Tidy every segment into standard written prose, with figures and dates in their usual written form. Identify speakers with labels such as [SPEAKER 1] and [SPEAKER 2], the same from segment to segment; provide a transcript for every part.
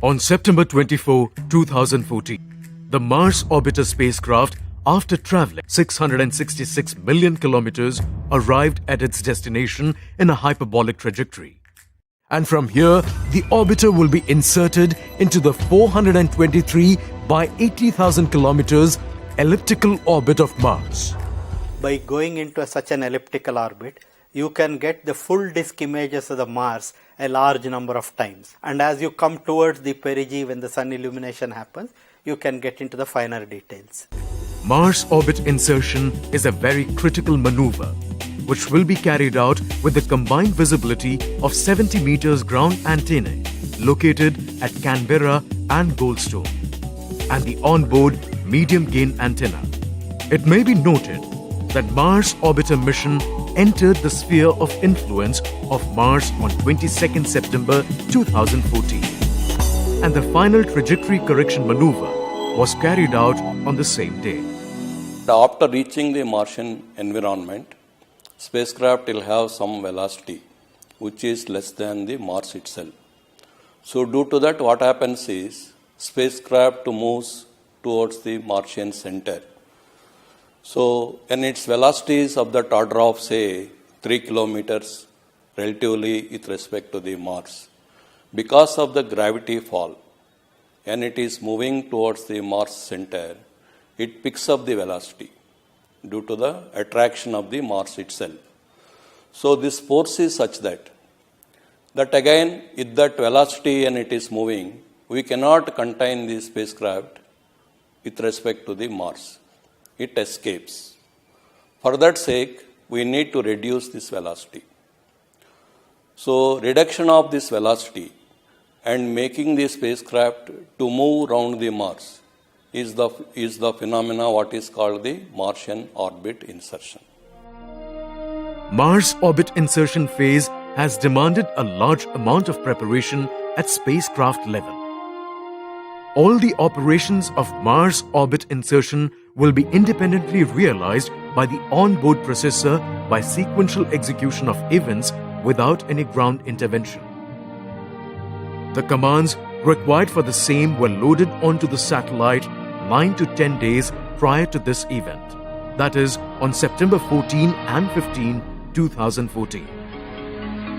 [SPEAKER 1] On September 24, 2014, the Mars Orbiter spacecraft, after traveling 666 million kilometers, arrived at its destination in a hyperbolic trajectory. And from here, the orbiter will be inserted into the 423 by 80,000 kilometers elliptical orbit of Mars.
[SPEAKER 2] By going into such an elliptical orbit, you can get the full disk images of the Mars a large number of times. And as you come towards the perigee when the sun illumination happens, you can get into the finer details.
[SPEAKER 1] Mars orbit insertion is a very critical maneuver, which will be carried out with the combined visibility of 70 meters ground antennae located at Canberra and Goldstone, and the onboard medium gain antenna. It may be noted that Mars Orbiter mission entered the sphere of influence of Mars on 22nd September 2014, and the final trajectory correction maneuver was carried out on the same day.
[SPEAKER 3] After reaching the Martian environment, spacecraft will have some velocity which is less than the Mars itself. So due to that, what happens is spacecraft moves towards the Martian center. So when its velocity is of that order of say 3 kilometers relatively with respect to the Mars, because of the gravity fall, and it is moving towards the Mars center, it picks up the velocity due to the attraction of the Mars itself. So this force is such that again, with that velocity and it is moving, we cannot contain the spacecraft with respect to the Mars. It escapes. For that sake, we need to reduce this velocity. So reduction of this velocity and making the spacecraft to move around the Mars is the phenomena what is called the Martian orbit insertion.
[SPEAKER 1] Mars orbit insertion phase has demanded a large amount of preparation at spacecraft level. All the operations of Mars orbit insertion will be independently realized by the onboard processor by sequential execution of events without any ground intervention. The commands required for the same were loaded onto the satellite 9 to 10 days prior to this event, that is on September 14 and 15, 2014.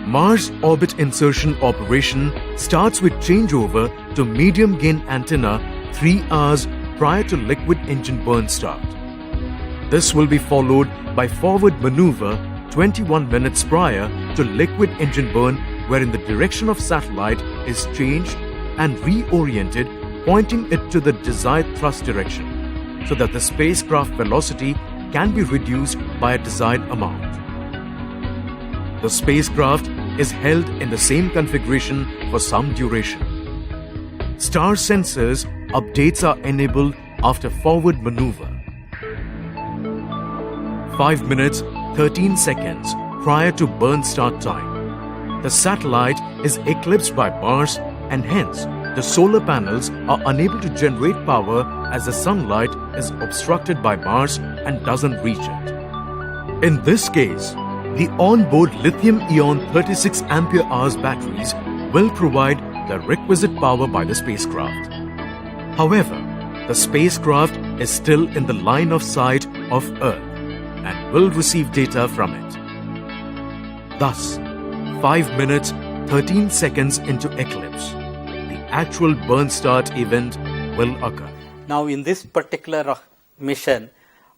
[SPEAKER 1] Mars orbit insertion operation starts with changeover to medium gain antenna 3 hours prior to liquid engine burn start. This will be followed by forward maneuver 21 minutes prior to liquid engine burn, wherein the direction of satellite is changed and reoriented, pointing it to the desired thrust direction so that the spacecraft velocity can be reduced by a desired amount. The spacecraft is held in the same configuration for some duration. Star sensors updates are enabled after forward maneuver. 5 minutes 13 seconds prior to burn start time, the satellite is eclipsed by Mars, and hence the solar panels are unable to generate power as the sunlight is obstructed by Mars and doesn't reach it. In this case, the onboard lithium-ion 36 ampere-hours batteries will provide the requisite power by the spacecraft. However, the spacecraft is still in the line of sight of Earth and will receive data from it. Thus, 5 minutes 13 seconds into eclipse, the actual burn start event will occur.
[SPEAKER 2] Now in this particular mission,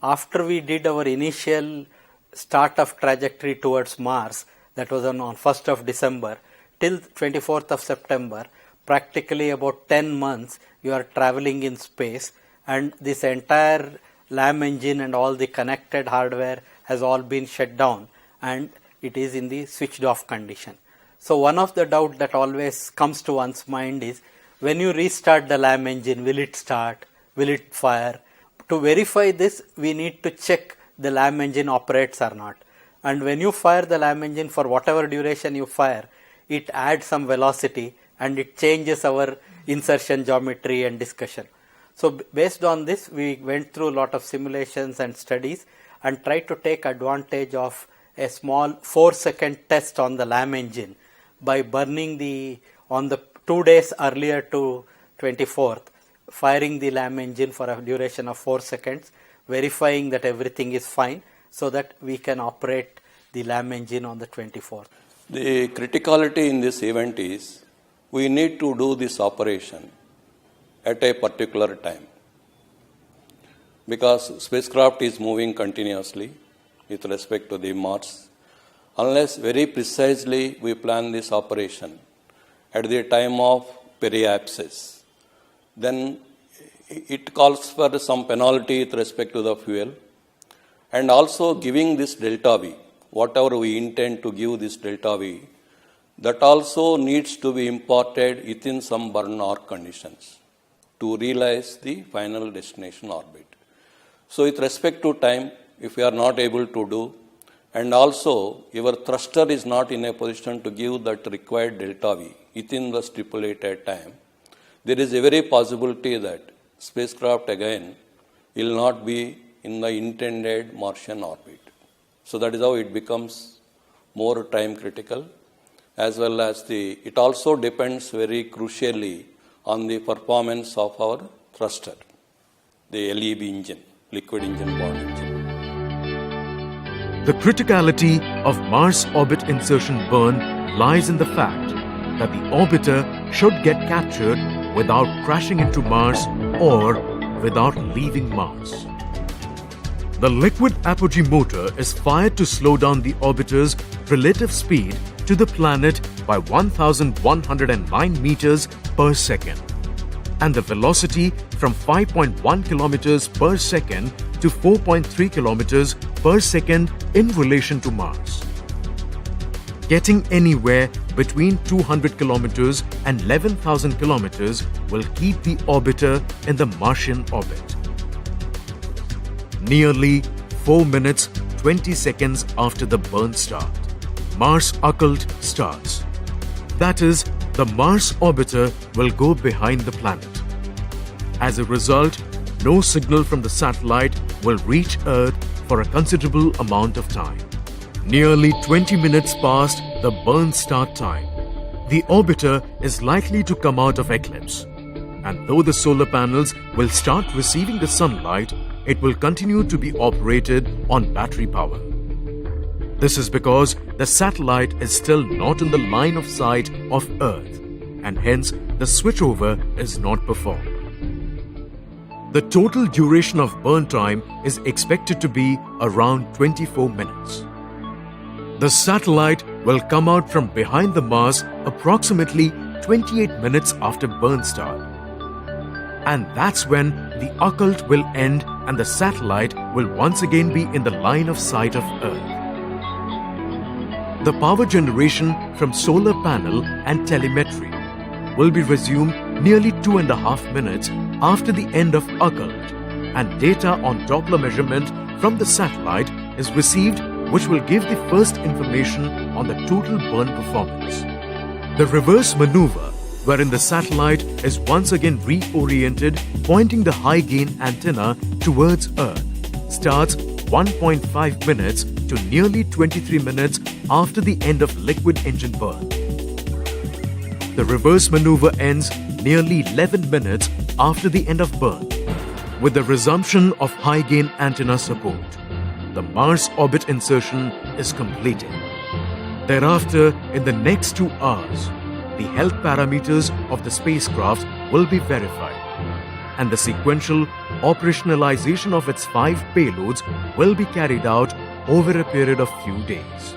[SPEAKER 2] after we did our initial start of trajectory towards Mars, that was on 1st of December, till 24th of September, practically about 10 months you are traveling in space, and this entire LAM engine and all the connected hardware has all been shut down and it is in the switched off condition. So one of the doubt that always comes to one's mind is, when you restart the LAM engine, will it start? Will it fire? To verify this, we need to check the LAM engine operates or not. And when you fire the LAM engine, for whatever duration you fire, it adds some velocity and it changes our insertion geometry and discussion. So based on this, we went through a lot of simulations and studies and tried to take advantage of a small 4-second test on the LAM engine by burning on the 2 days earlier to 24th, firing the LAM engine for a duration of 4 seconds, verifying that everything is fine so that we can operate the LAM engine on the 24th.
[SPEAKER 3] The criticality in this event is we need to do this operation at a particular time, because spacecraft is moving continuously with respect to the Mars. Unless very precisely we plan this operation at the time of periapsis, then it calls for some penalty with respect to the fuel, and also giving this delta V, whatever we intend to give this delta V, that also needs to be imported within some burn arc conditions to realize the final destination orbit. So with respect to time, if we are not able to do, and also your thruster is not in a position to give that required delta V within the stipulated time, there is a very possibility that spacecraft again will not be in the intended Martian orbit. So that is how it becomes more time critical, as well as it also depends very crucially on the performance of our thruster, the LEB engine, liquid engine borne engine.
[SPEAKER 1] The criticality of Mars orbit insertion burn lies in the fact that the orbiter should get captured without crashing into Mars or without leaving Mars. The liquid apogee motor is fired to slow down the orbiter's relative speed to the planet by 1,109 meters per second, and the velocity from 5.1 kilometers per second to 4.3 kilometers per second in relation to Mars. Getting anywhere between 200 kilometers and 11,000 kilometers will keep the orbiter in the Martian orbit. Nearly 4 minutes 20 seconds after the burn start, Mars occult starts. That is, the Mars orbiter will go behind the planet. As a result, no signal from the satellite will reach Earth for a considerable amount of time. Nearly 20 minutes past the burn start time, the orbiter is likely to come out of eclipse. And though the solar panels will start receiving the sunlight, it will continue to be operated on battery power. This is because the satellite is still not in the line of sight of Earth, and hence the switchover is not performed. The total duration of burn time is expected to be around 24 minutes. The satellite will come out from behind the Mars approximately 28 minutes after burn start. And that's when the occult will end and the satellite will once again be in the line of sight of Earth. The power generation from solar panel and telemetry will be resumed nearly 2.5 minutes after the end of occult, and data on Doppler measurement from the satellite is received, which will give the first information on the total burn performance. The reverse maneuver, wherein the satellite is once again reoriented, pointing the high gain antenna towards Earth, starts 1.5 minutes to nearly 23 minutes after the end of liquid engine burn. The reverse maneuver ends nearly 11 minutes after the end of burn. With the resumption of high gain antenna support, the Mars orbit insertion is completed. Thereafter, in the next 2 hours, the health parameters of the spacecraft will be verified, and the sequential operationalization of its 5 payloads will be carried out over a period of few days.